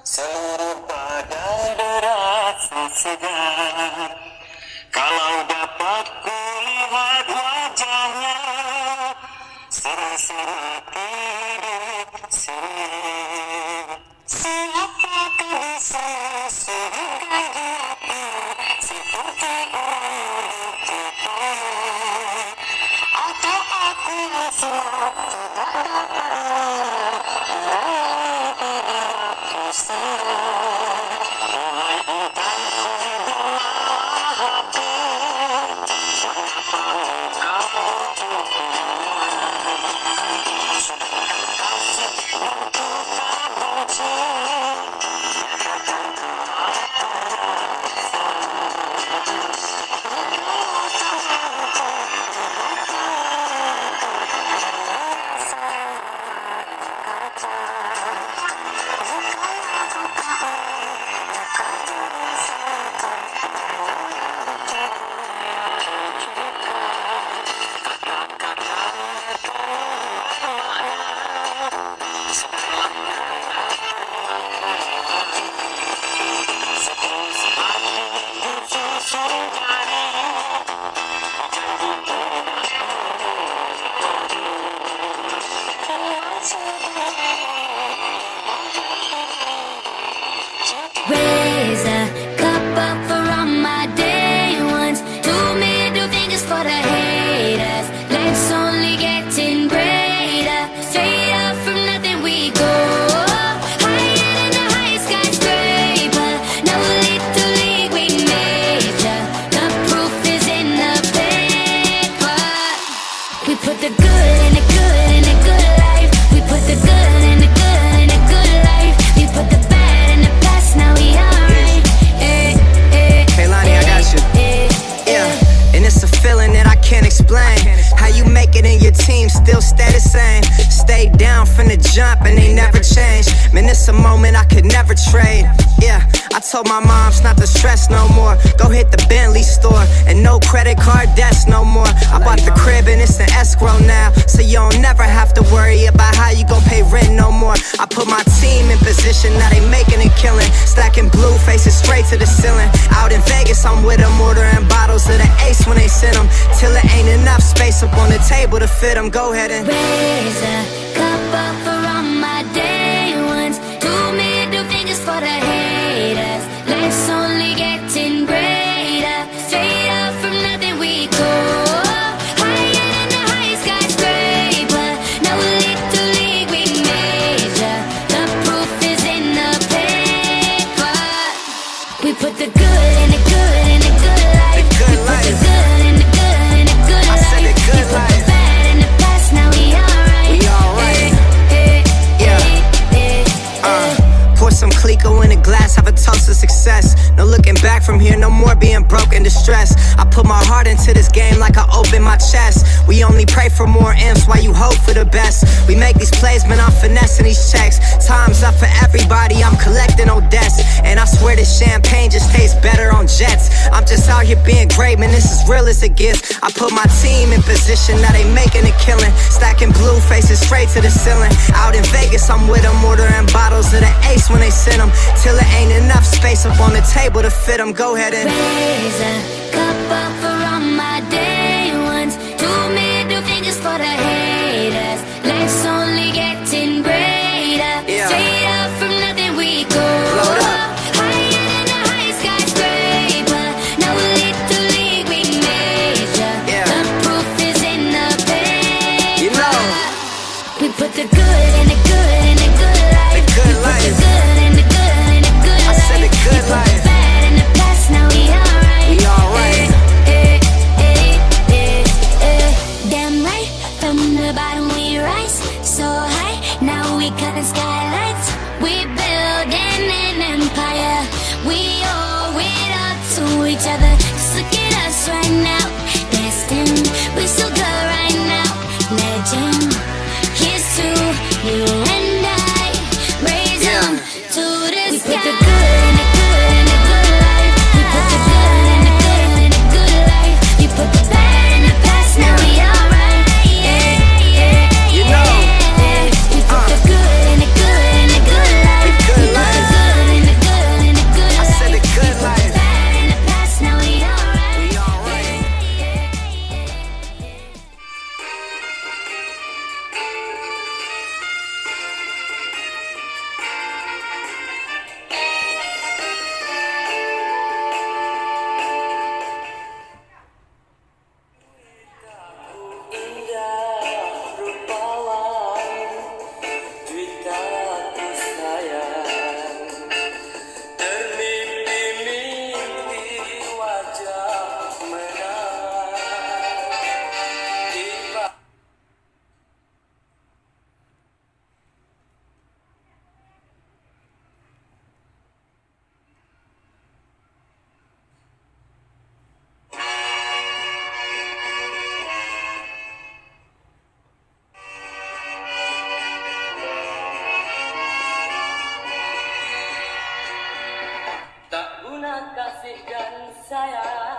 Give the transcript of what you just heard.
Seluruh badan berasa segar kalau dapat kulihat wajahnya. Seri-seri tidur seri. Siapakah bisa surga di hati seperti orang hidup? Atau aku masih tidak dapat Raise a cup up for all my day ones. Two middle fingers for the haters. Life's only getting greater. Straight up from nothing we go. Higher than the highest skyscraper. No little league we major. The proof is in the paper. We put the good in the good in the good life. We put the good in the good in the good life. We put the bad in the past, now we alright. Hey Lonnie, I got you. Yeah, and it's a feeling that I can't explain. How you make it in your team still stay the same. Stay down from the jump and they never change. Man, it's a moment I could never trade. Yeah, I told my moms not to stress no more. Go hit the Bentley store and no credit card debts no more. I bought the crib and it's an escrow now, so you don't never have to worry about how you gon' pay rent no more. I put my team in position, now they making a killing. Stacking blue faces straight to the ceiling. Out in Vegas, I'm with them, ordering bottles of the Ace when they send them, till it ain't enough space up on the table to fit them. Go ahead and raise a cup up for all my day ones. Two middle fingers for the haters. Life's only getting greater. Straight up from nothing we go. Higher than the highest skyscraper. No little league we major. The proof is in the paper. We put the good in the good in the good life. The good We put the life. good in the good in the good I said the life. good We put life. the bad in the past, now we alright. We alright. Yeah. Pour some Clico in a glass, have a toast to success. No looking back from here, no more being broke and distressed. I put my heart into this game like I open my chest. We only pray for more M's while you hope for the best. We make these plays, man, I'm finessing these checks. Time's up for everybody, I'm collecting old debts. And I swear this champagne just tastes better on jets. I'm just out here being great, man, this is real as it gets. I put my team in position, now they making a killing. Stacking blue faces straight to the ceiling. Out in Vegas, I'm with them, ordering bottles of the Ace when they send them, till it ain't enough space up on the table to fit them. Go ahead and raise a cup up for all my day ones. Two middle fingers for the haters. Life's only getting greater. Yeah. Straight up from nothing we go. Load up. Higher than the highest skyscraper. No little league we major. Yeah. The proof is in the paper. You know. We put the good in the good in the good life. The good We put life. the good in the good in the good I life. said the good We put life. the bad in the past, now we alright. We alright. Damn right, from the bottom we rise so high. Now we cutting skylights. We building an empire. We owe it up to each other. Just look at us right now. Destined, we so good right now. Legend, here's to you and I. Raise them to the sky. We put the good in the good in the good life. We put the good in the good in the good life. We put the bad in the past, now we alright. You know. We put the good in the good in the good life. The good We put the life. good Messiah.